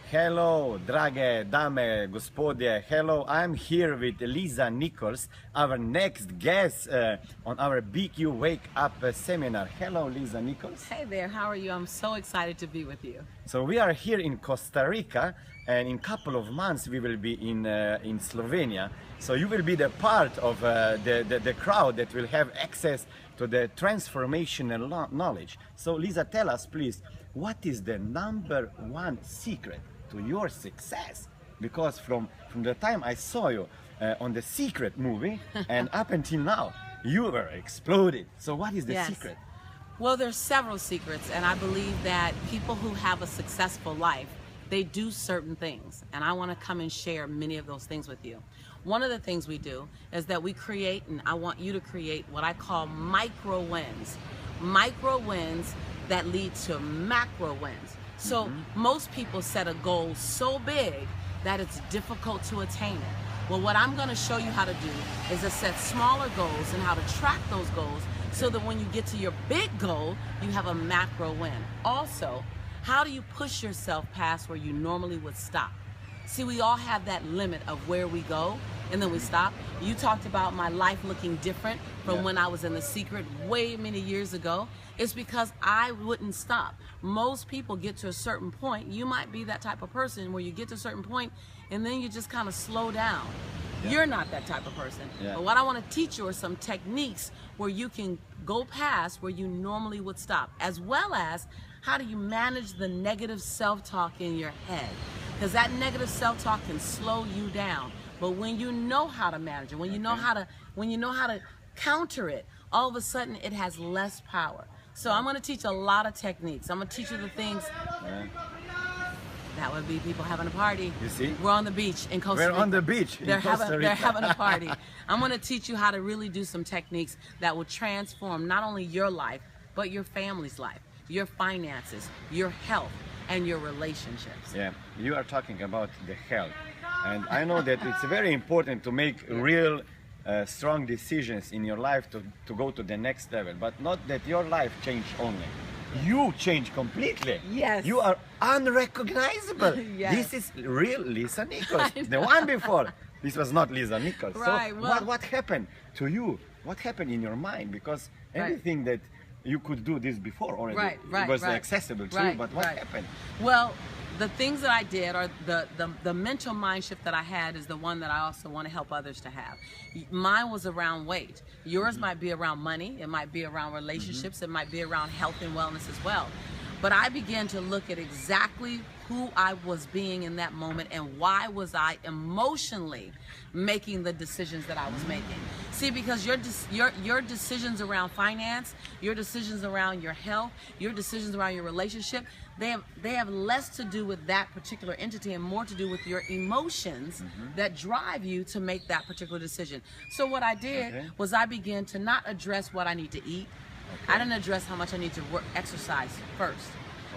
Hello, drage dame, gospodje. Hello, I'm here with Lisa Nichols, our next guest on our Big You Wake Up seminar. Hello, Lisa Nichols. Hey there, how are you? I'm so excited to be with you. So we are here in Costa Rica, and in a couple of months we will be in Slovenia. So you will be the part of the crowd that will have access to the transformational knowledge. So Lisa, tell us please, what is the #1 secret to your success? Because from the time I saw you on the Secret movie and up until now, you were exploded. So what is the secret? Well, there's several secrets, and I believe that people who have a successful life, they do certain things, and I want to come and share many of those things with you. One of the things we do is that we create, and I want you to create, what I call micro wins. Micro wins that lead to macro wins. So most people set a goal so big that it's difficult to attain it. Well, what I'm going to show you how to do is to set smaller goals and how to track those goals so that when you get to your big goal, you have a macro win. Also, how do you push yourself past where you normally would stop? See, we all have that limit of where we go and then we stop. You talked about my life looking different from when I was in the Secret way many years ago. It's because I wouldn't stop. Most people get to a certain point. You might be that type of person where you get to a certain point and then you just kind of slow down. You're not that type of person. But what I want to teach you are some techniques where you can go past where you normally would stop, as well as how do you manage the negative self-talk in your head, because that negative self-talk can slow you down. But when you know how to manage it, when you know how to counter it, all of a sudden it has less power. So I'm going to teach a lot of techniques. I'm going to teach you the things. That would be people having a party. You see? We're on the beach in Costa Rica. We're on the beach in Costa Rica. They're having a party. I'm going to teach you how to really do some techniques that will transform not only your life, but your family's life, your finances, your health, and your relationships. Yeah, you are talking about the health. And I know that it's very important to make real strong decisions in your life to go to the next level, but not that your life changed only. You changed completely. Yes. You are unrecognizable. Yes. This is real Lisa Nichols. The one before, this was not Lisa Nichols. Right, so well, what happened to you? What happened in your mind? Because everything that you could do this before already, it was accessible to you, but what happened? Well, the things that I did, or the mental mind shift that I had, is the one that I also want to help others to have. Mine was around weight. Yours might be around money. It might be around relationships. It might be around health and wellness as well. But I began to look at exactly who I was being in that moment and why was I emotionally making the decisions that I was making. See, because your decisions around finance, your decisions around your health, your decisions around your relationship, they have less to do with that particular entity and more to do with your emotions that drive you to make that particular decision. So what I did was I began to not address what I need to eat. I didn't address how much I need to exercise first.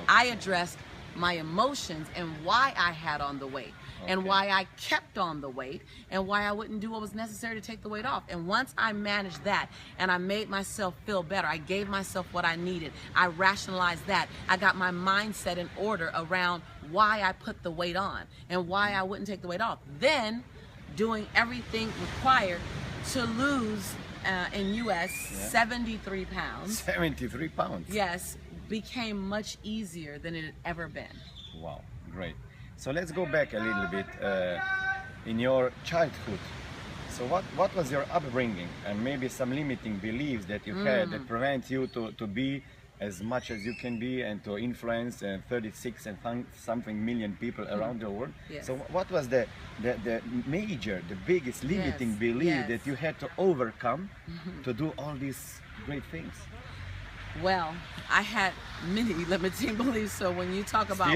I addressed my emotions and why I had on the weight and why I kept on the weight and why I wouldn't do what was necessary to take the weight off. And once I managed that and I made myself feel better, I gave myself what I needed, I rationalized that, I got my mindset in order around why I put the weight on and why I wouldn't take the weight off. Then doing everything required to lose in US 73 pounds. 73 pounds? Yes, became much easier than it had ever been. Wow, great. So let's go back a little bit in your childhood. So what was your upbringing and maybe some limiting beliefs that you had that prevent you to be as much as you can be and to influence 36 and something million people around the world? So what was the major, the biggest limiting belief that you had to overcome to do all these great things? Well, I had many limiting beliefs, so when you talk about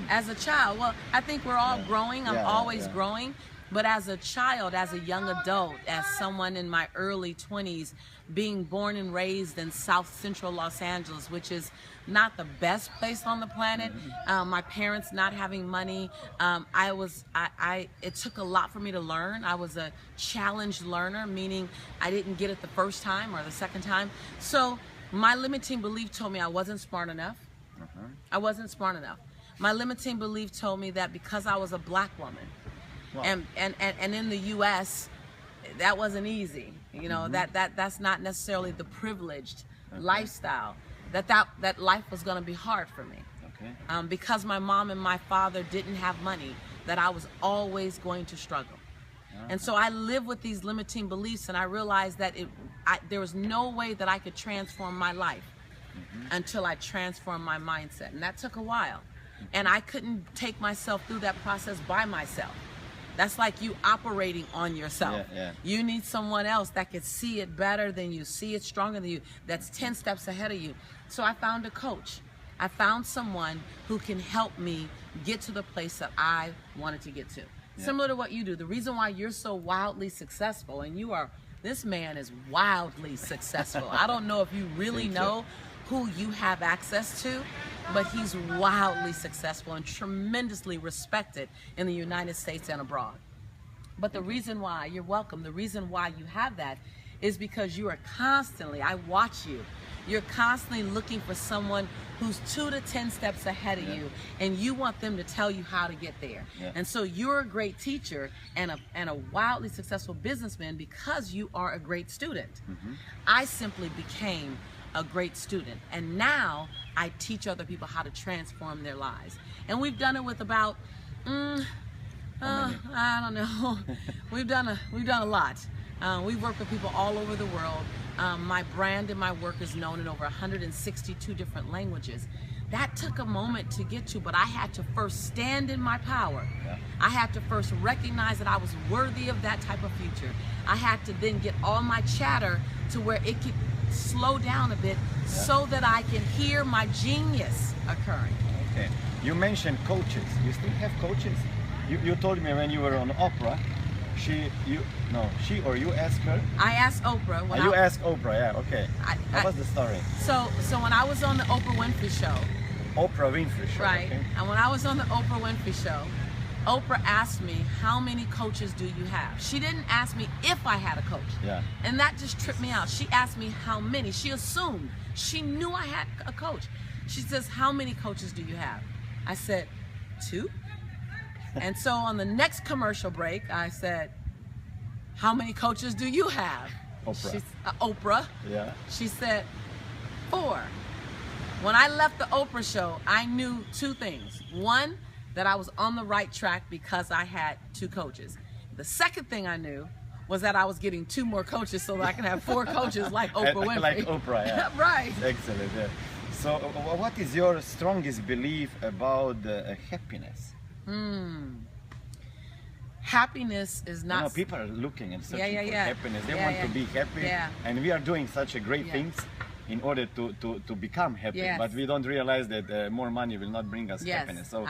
as a child, well, I think we're all growing. I'm always growing. But as a child, as a young adult, as someone in my early 20s, being born and raised in South Central Los Angeles, which is not the best place on the planet, my parents not having money, it took a lot for me to learn. I was a challenged learner, meaning I didn't get it the first time or the second time. So my limiting belief told me I wasn't smart enough. I wasn't smart enough. My limiting belief told me that because I was a black woman, Wow. and in the U.S., that wasn't easy. You know, that's not necessarily the privileged lifestyle. That life was going to be hard for me. Okay. Because my mom and my father didn't have money, that I was always going to struggle. And so I lived with these limiting beliefs, and I realized that there was no way that I could transform my life until I transformed my mindset. And that took a while. And I couldn't take myself through that process by myself. That's like you operating on yourself. Yeah, yeah. You need someone else that could see it better than you, see it stronger than you, that's 10 steps ahead of you. So I found a coach. I found someone who can help me get to the place that I wanted to get to. Yeah. Similar to what you do. The reason why you're so wildly successful, and this man is wildly successful. I don't know if you really know who you have access to, but he's wildly successful and tremendously respected in the United States and abroad. But the reason why, you're welcome, the reason why you have that is because you are constantly, I watch you, you're constantly looking for someone who's 2 to 10 steps ahead of you, and you want them to tell you how to get there. And so you're a great teacher and a wildly successful businessman because you are a great student. I simply became a great student, and now I teach other people how to transform their lives. And we've done it with about I don't know. we've done a lot. We've worked with people all over the world. My brand and my work is known in over 162 different languages. That took a moment to get to, but I had to first stand in my power. I had to first recognize that I was worthy of that type of future. I had to then get all my chatter to where it could slow down a bit so that I can hear my genius occurring. Okay. You mentioned coaches. You still have coaches? You told me when you were on Oprah, she or you asked her? I asked Oprah. You asked Oprah, yeah, okay. What was the story? So when I was on the Oprah Winfrey Show. Oprah Winfrey Show, right. Okay. And when I was on the Oprah Winfrey Show, Oprah asked me, how many coaches do you have? She didn't ask me if I had a coach. Yeah. And that just tripped me out. She asked me how many. She assumed. She knew I had a coach. She says, how many coaches do you have? I said, 2. And so on the next commercial break, I said, how many coaches do you have? Oprah. Oprah. Yeah. She said, 4. When I left the Oprah show, I knew 2 things. One, that I was on the right track because I had 2 coaches. The second thing I knew was that I was getting 2 more coaches so that I can have 4 coaches like Oprah Winfrey. Like Oprah, yeah. Right. Excellent, yeah. So what is your strongest belief about happiness? Happiness is not... You know, people are looking and searching for happiness. They want to be happy. And we are doing such a great things in order to become happy. But we don't realize that more money will not bring us happiness. So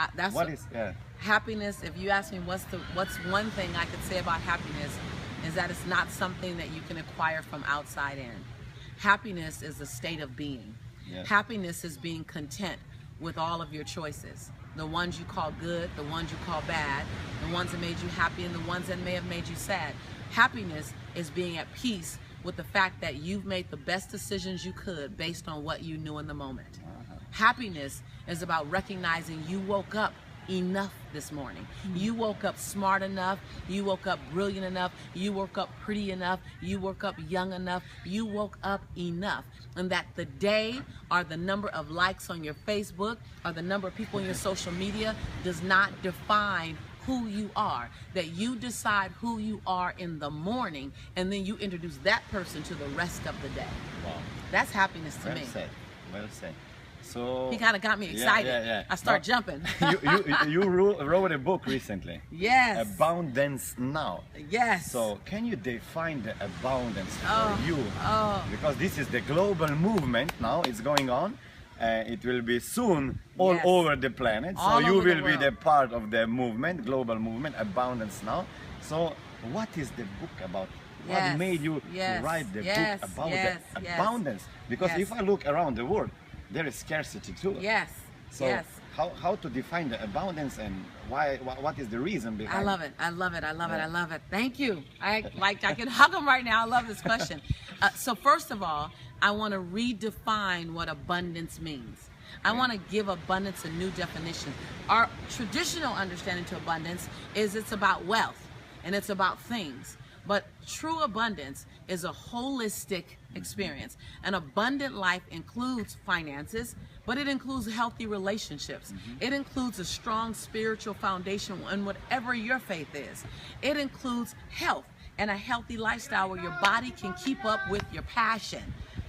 happiness, if you ask me what's one thing I could say about happiness, is that it's not something that you can acquire from outside in. Happiness is a state of being. Happiness is being content with all of your choices. The ones you call good, the ones you call bad, the ones that made you happy and the ones that may have made you sad. Happiness is being at peace with the fact that you've made the best decisions you could based on what you knew in the moment. Happiness is about recognizing you woke up enough this morning. You woke up smart enough, you woke up brilliant enough, you woke up pretty enough, you woke up young enough, you woke up enough. And that the day or the number of likes on your Facebook or the number of people in your social media does not define who you are. That you decide who you are in the morning and then you introduce that person to the rest of the day. Wow. That's happiness to me. Well said. Well said. So he kind of got me excited. I start jumping. you wrote a book recently. Yes. Abundance Now. Yes. So can you define the abundance for you? Because this is the global movement now. It's going on. It will be soon all over the planet. So you will be the part of the movement, global movement, Abundance Now. So what is the book about? What made you write the book about the abundance? Because if I look around the world, there is scarcity too. So how to define the abundance and why? What is the reason behind? I love it. I love it. I love it. I love it. Thank you. I can hug him right now. I love this question. So first of all, I want to redefine what abundance means. I want to give abundance a new definition. Our traditional understanding to abundance is it's about wealth and it's about things. But true abundance is a holistic experience. An abundant life includes finances, but it includes healthy relationships. It includes a strong spiritual foundation in whatever your faith is. It includes health and a healthy lifestyle where your body can keep up with your passion,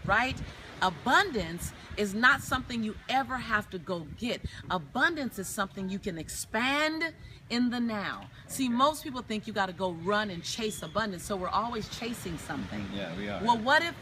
right? Abundance is not something you ever have to go get. Abundance is something you can expand in the now. See, most people think you got to go run and chase abundance, so we're always chasing something. Yeah, we are. Well, what if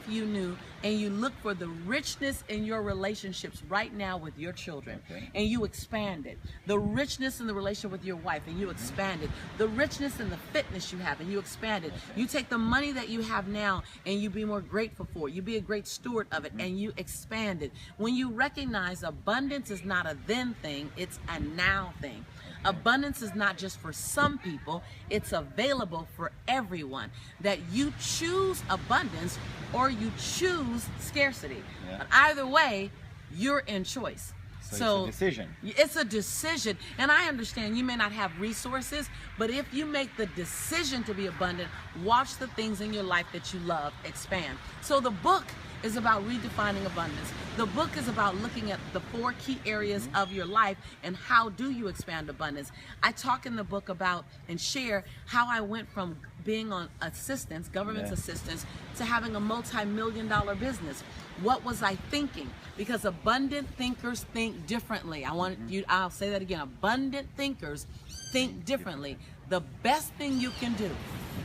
you knew and you look for the richness in your relationships right now with your children, and you expand it. The richness in the relationship with your wife, and you expand it. The richness in the fitness you have, and you expand it. You take the money that you have now and you be more grateful for it. You be a great steward of it, and you expand it. When you recognize abundance is not a then thing, it's a now thing. Abundance is not just for some people, it's available for everyone. That you choose abundance or you choose scarcity. But either way, you're in choice. So it's a decision. It's a decision. And I understand you may not have resources, but if you make the decision to be abundant, watch the things in your life that you love expand. So the book is about redefining abundance. The book is about looking at the 4 key areas of your life and how do you expand abundance. I talk in the book about and share how I went from being on assistance, government's assistance, to having a multi-million-dollar business. What was I thinking? Because abundant thinkers think differently. I'll say that again. Abundant thinkers think differently. The best thing you can do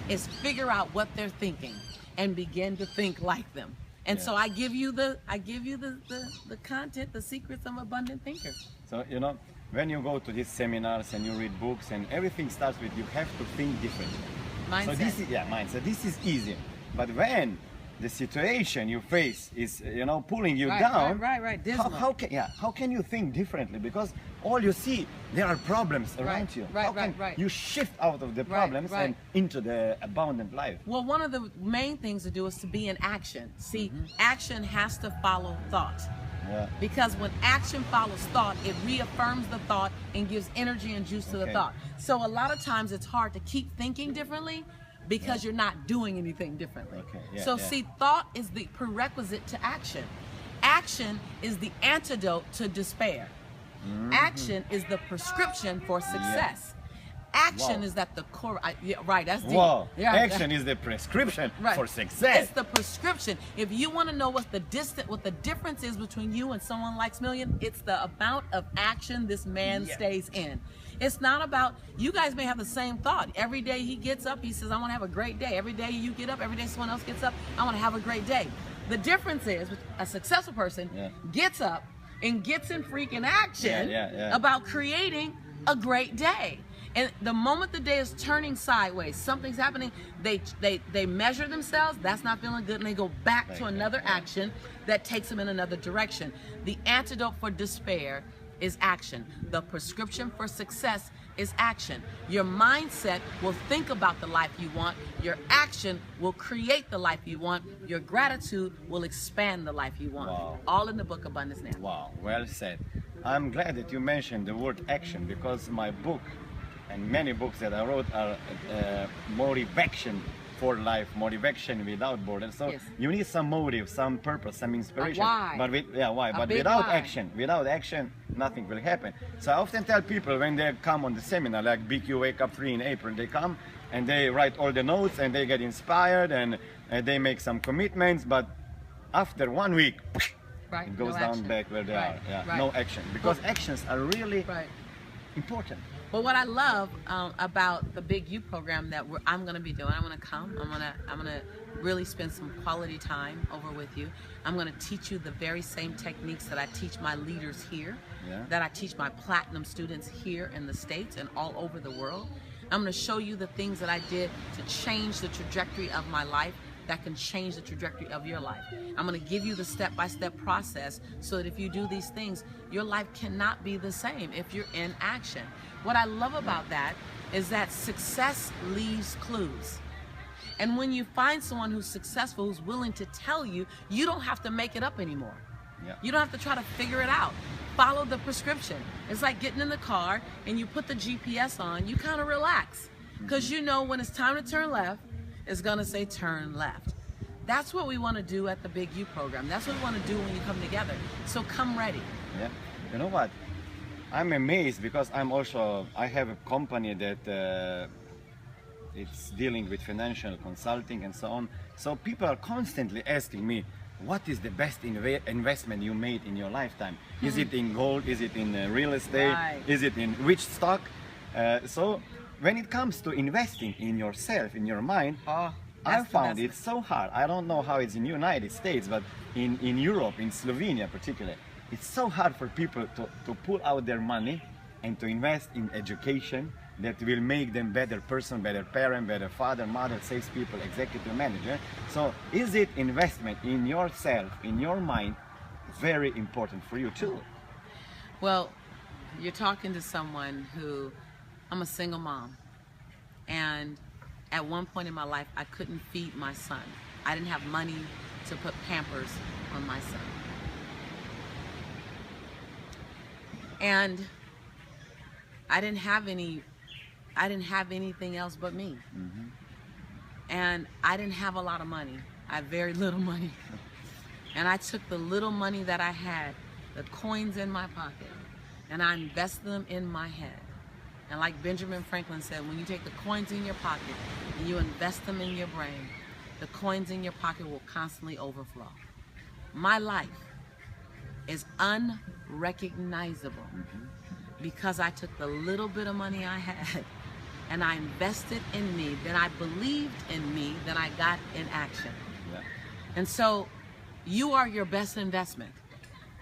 is figure out what they're thinking and begin to think like them. And so I give you the content, the secrets of abundant thinkers. So, you know, when you go to these seminars and you read books and everything starts with you have to think differently. Mindset. So this is, mindset. This is easy. But when the situation you face is, you know, pulling you down, dismal. how can you think differently? Because all you see, there are problems around you. How can you shift out of the problems and into the abundant life? Well, one of the main things to do is to be in action. See, action has to follow thought. Because when action follows thought, it reaffirms the thought and gives energy and juice to the thought. So a lot of times it's hard to keep thinking differently because you're not doing anything differently. See, thought is the prerequisite to action. Action is the antidote to despair. Action is the prescription for success. Action is at the core. That's deep. Action is the prescription for success. It's the prescription. If you want to know what the difference is between you and someone like Smiljan, it's the amount of action this man stays in. It's not about, you guys may have the same thought. Every day he gets up, he says, I want to have a great day. Every day you get up, every day someone else gets up, I want to have a great day. The difference is, a successful person gets up and gets in freaking action about creating a great day. And the moment the day is turning sideways, something's happening, they measure themselves, that's not feeling good, and they go back to another action that takes them in another direction. The antidote for despair is action. The prescription for success is action. Your mindset will think about the life you want. Your action will create the life you want. Your gratitude will expand the life you want. All in the book Abundance Now. Wow, well said. I'm glad that you mentioned the word action, because my book and many books that I wrote are motivation for life, motivation without borders. So you need some motive, some purpose, some inspiration. Why? But without action, nothing will happen. So I often tell people when they come on the seminar, like BQ Wake Up 3 in April, they come and they write all the notes and they get inspired and they make some commitments, but after 1 week, it goes down back where they are. No action, because actions are really important. But what I love about the Big U program that I'm going to be doing, I'm going to come, I'm going to really spend some quality time over with you. I'm going to teach you the very same techniques that I teach my leaders here, that I teach my platinum students here in the States and all over the world. I'm going to show you the things that I did to change the trajectory of my life that can change the trajectory of your life. I'm going to give you the step-by-step process so that if you do these things, your life cannot be the same if you're in action. What I love about that is that success leaves clues. And when you find someone who's successful, who's willing to tell you, you don't have to make it up anymore. Yeah. You don't have to try to figure it out. Follow the prescription. It's like getting in the car and you put the GPS on, you kind of relax. Because you know when it's time to turn left, it's going to say turn left. That's what we want to do at the Big U program. That's what we want to do when you come together. So come ready. Yeah. You know what? I'm amazed because I have a company that it's dealing with financial consulting and so on. So people are constantly asking me, what is the best investment you made in your lifetime? Is it in gold? Is it in real estate? Right. Is it in which stock? So when it comes to investing in yourself, in your mind, I found it so hard. I don't know how it's in the United States, but in Europe, in Slovenia particularly, it's so hard for people to pull out their money and to invest in education that will make them better person, better parent, better father, mother, salespeople, executive manager. So is it investment in yourself, in your mind, very important for you too? Well, you're talking to someone who, I'm a single mom. And at one point in my life, I couldn't feed my son. I didn't have money to put Pampers on my son. And I didn't have anything else but me. And I didn't have a lot of money. I had very little money. And I took the little money that I had, the coins in my pocket, and I invested them in my head. And like Benjamin Franklin said, when you take the coins in your pocket and you invest them in your brain, the coins in your pocket will constantly overflow. My life is unrecognizable because I took the little bit of money I had and I invested in me, then I believed in me, then I got in action. Yeah. And so you are your best investment.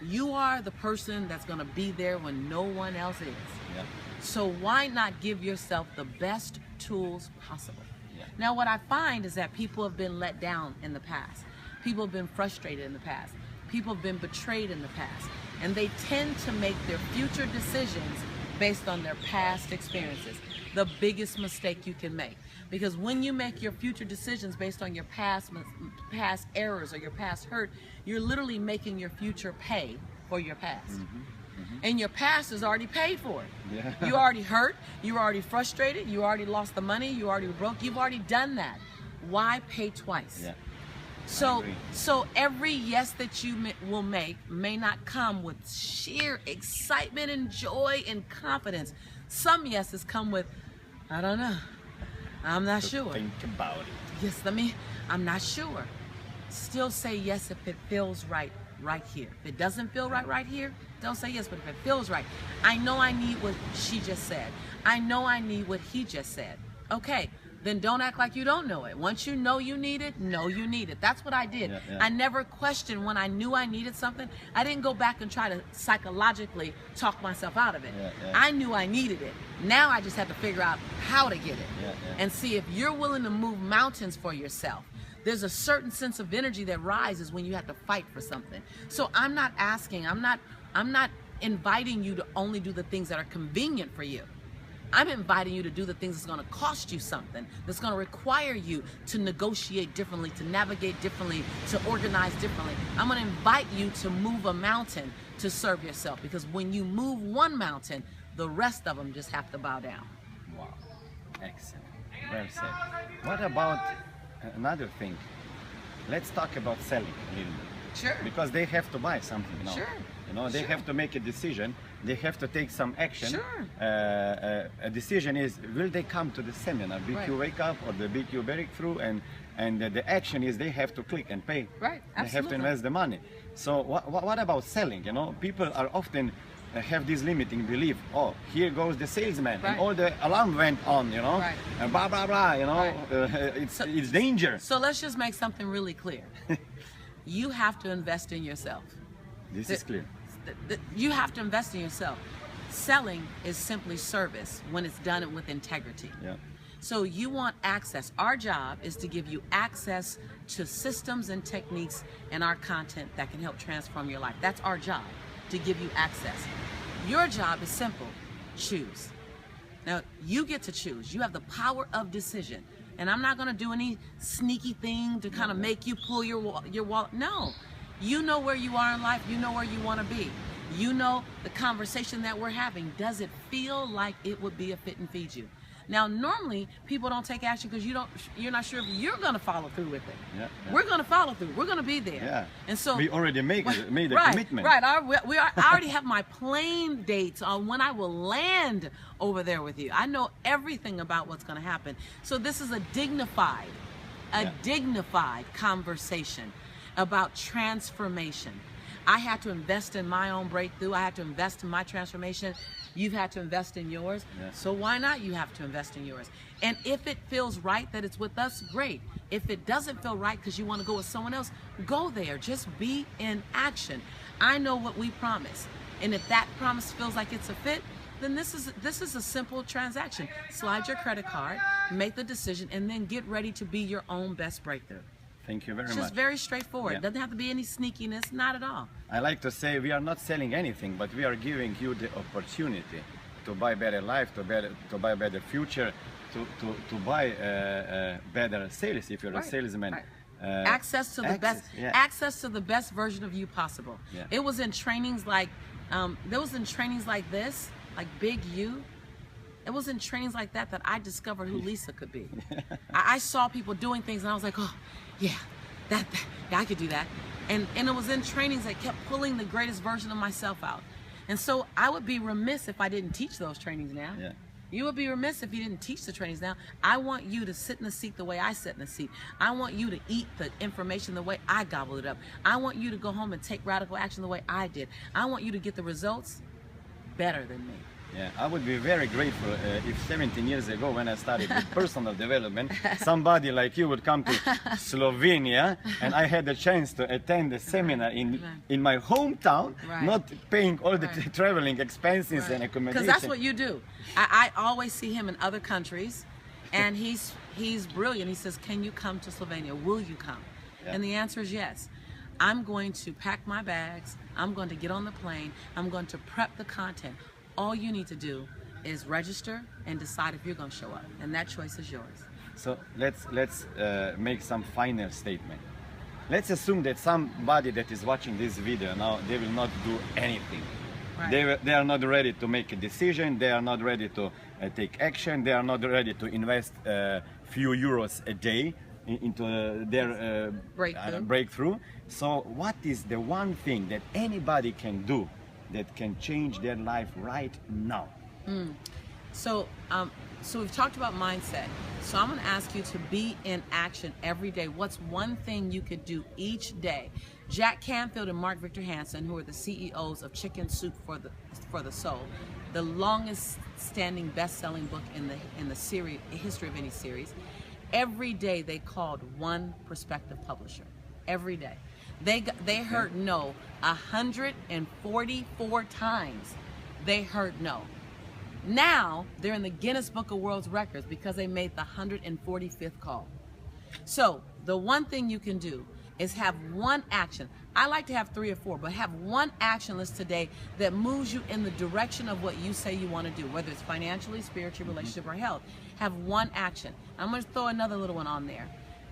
You are the person that's going to be there when no one else is. Yeah. So why not give yourself the best tools possible? Yeah. Now what I find is that people have been let down in the past. People have been frustrated in the past. People have been betrayed in the past. And they tend to make their future decisions based on their past experiences. The biggest mistake you can make. Because when you make your future decisions based on your past errors or your past hurt, you're literally making your future pay for your past. And your past is already paid for it. Yeah. You already hurt, you were already frustrated, you already lost the money, you already broke, you've already done that. Why pay twice? Yeah. So every yes that you will make may not come with sheer excitement and joy and confidence. Some yeses come with, I don't know, I'm not sure. Think about it. Yes, I'm not sure. Still say yes if it feels right here. If it doesn't feel right here, don't say yes, but if it feels right. I know I need what she just said. I know I need what he just said. Okay, then don't act like you don't know it. Once you know you need it, know you need it. That's what I did. Yeah, yeah. I never questioned when I knew I needed something. I didn't go back and try to psychologically talk myself out of it. Yeah, yeah. I knew I needed it. Now I just have to figure out how to get it. Yeah, yeah. And see if you're willing to move mountains for yourself. There's a certain sense of energy that rises when you have to fight for something. So I'm not inviting you to only do the things that are convenient for you. I'm inviting you to do the things that's going to cost you something, that's going to require you to negotiate differently, to navigate differently, to organize differently. I'm going to invite you to move a mountain to serve yourself, because when you move one mountain, the rest of them just have to bow down. Wow. Excellent. Well said. What about another thing? Let's talk about selling a little bit. Sure. Because they have to buy something now. Sure. You know, they Sure. have to make a decision. They have to take some action. Sure. A decision is, will they come to the seminar, BQ Right. Wake Up or the BQ Breakthrough? And the action is they have to click and pay. Right, They have to absolutely. invest the money. So what about selling? You know, people are often have this limiting belief. Oh, here goes the salesman, Right. and all the alarm went on. You know, Right. and blah blah blah. You know, Right. it's danger. So let's just make something really clear. You have to invest in yourself. This is clear. You have to invest in yourself. Selling is simply service when it's done with integrity. Yeah. So you want access. Our job is to give you access to systems and techniques and our content that can help transform your life. That's our job, to give you access. Your job is simple. Choose. Now, you get to choose. You have the power of decision. And I'm not going to do any sneaky thing to kind of make you pull your wallet. No. You know where you are in life. You know where you want to be. You know the conversation that we're having. Does it feel like it would be a fit and feed you? Now, normally people don't take action because you're not sure if you're going to follow through with it. Yeah, yeah. We're going to follow through. We're going to be there. Yeah. And so we already made the right, commitment. Right. I already have my plane dates on when I will land over there with you. I know everything about what's going to happen. So this is a dignified conversation about transformation. I had to invest in my own breakthrough. I had to invest in my transformation. You've had to invest in yours. Yeah. So why not you have to invest in yours? And if it feels right that it's with us, great. If it doesn't feel right because you want to go with someone else, go there. Just be in action. I know what we promise. And if that promise feels like it's a fit, then this is a simple transaction. Slide your credit card, make the decision, and then get ready to be your own best breakthrough. Thank you very much. It's just very straightforward. Yeah. It doesn't have to be any sneakiness, not at all. I like to say we are not selling anything, but we are giving you the opportunity to buy better life, to buy better future, to buy better sales if you're a salesman. Right. Access to the best, yeah. access to the best version of you possible. Yeah. It was in trainings like, this, like Big U. It was in trainings like that I discovered who Lisa could be. I saw people doing things and I was like, oh, yeah, yeah, I could do that. And it was in trainings that kept pulling the greatest version of myself out. And so I would be remiss if I didn't teach those trainings now. Yeah. You would be remiss if you didn't teach the trainings now. I want you to sit in the seat the way I sit in the seat. I want you to eat the information the way I gobbled it up. I want you to go home and take radical action the way I did. I want you to get the results better than me. Yeah, I would be very grateful if 17 years ago when I started with personal development, somebody like you would come to Slovenia and I had the chance to attend a seminar in my hometown, not paying all the traveling expenses and accommodation. Because that's what you do. I always see him in other countries and he's brilliant. He says, can you come to Slovenia? Will you come? Yeah. And the answer is yes. I'm going to pack my bags. I'm going to get on the plane. I'm going to prep the content. All you need to do is register and decide if you're going to show up, and that choice is yours. So let's make some final statement. Let's assume that somebody that is watching this video now, they will not do anything. Right. They are not ready to make a decision. They are not ready to take action. They are not ready to invest a few euros a day into their breakthrough. So what is the one thing that anybody can do that can change their life right now? So we've talked about mindset. So I'm going to ask you to be in action every day. What's one thing you could do each day? Jack Canfield and Mark Victor Hansen, who are the CEOs of Chicken Soup for the Soul, the longest standing best-selling book in the series, history of any series. Every day they called one prospective publisher. Every day. They heard no 144 times. They heard no. Now they're in the Guinness Book of World Records because they made the 145th call. So the one thing you can do is have one action. I like to have 3 or 4, but have one action list today that moves you in the direction of what you say you want to do, whether it's financially, spiritually, relationship, or health. Have one action. I'm going to throw another little one on there.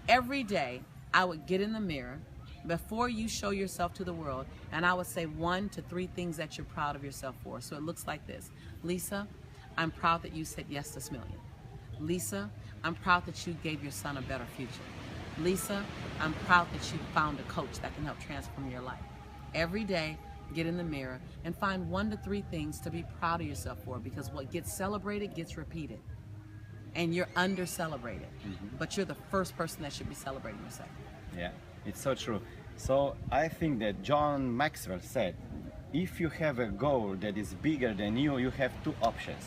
Every day I would get in the mirror before you show yourself to the world, and I would say 1 to 3 things that you're proud of yourself for. So it looks like this. Lisa, I'm proud that you said yes to Smiljan. Lisa, I'm proud that you gave your son a better future. Lisa, I'm proud that you found a coach that can help transform your life. Every day, get in the mirror and find 1 to 3 things to be proud of yourself for, because what gets celebrated gets repeated. And you're under-celebrated. But you're the first person that should be celebrating yourself. Yeah, it's so true. So I think that John Maxwell said, if you have a goal that is bigger than you, you have 2 options.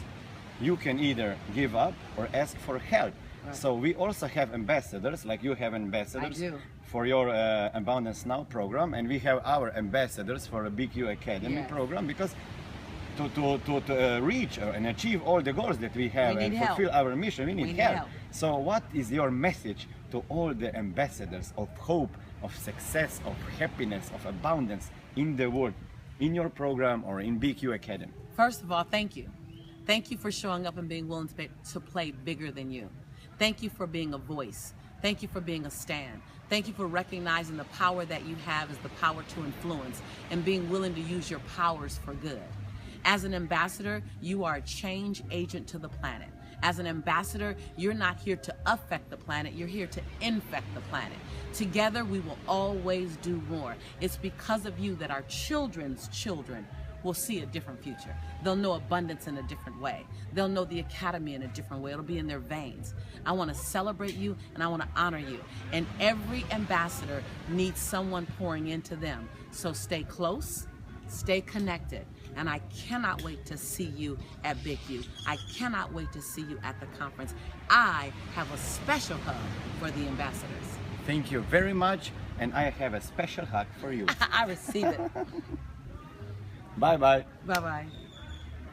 You can either give up or ask for help. Right. So we also have ambassadors, like you have ambassadors for your Abundance Now program, and we have our ambassadors for a BQ Academy program, because to reach and achieve all the goals that we have and fulfill our mission, we need help. So what is your message to all the ambassadors of hope, of success, of happiness, of abundance in the world, in your program or in BQ Academy? First of all, thank you. Thank you for showing up and being willing to play bigger than you. Thank you for being a voice. Thank you for being a stand. Thank you for recognizing the power that you have is the power to influence and being willing to use your powers for good. As an ambassador, you are a change agent to the planet. As an ambassador, you're not here to affect the planet, you're here to infect the planet. Together, we will always do more. It's because of you that our children's children will see a different future. They'll know abundance in a different way. They'll know the academy in a different way. It'll be in their veins. I want to celebrate you and I want to honor you. And every ambassador needs someone pouring into them. So stay close, stay connected. And I cannot wait to see you at Big U. I cannot wait to see you at the conference. I have a special hug for the ambassadors. Thank you very much, and I have a special hug for you. I receive it. Bye-bye. Bye-bye.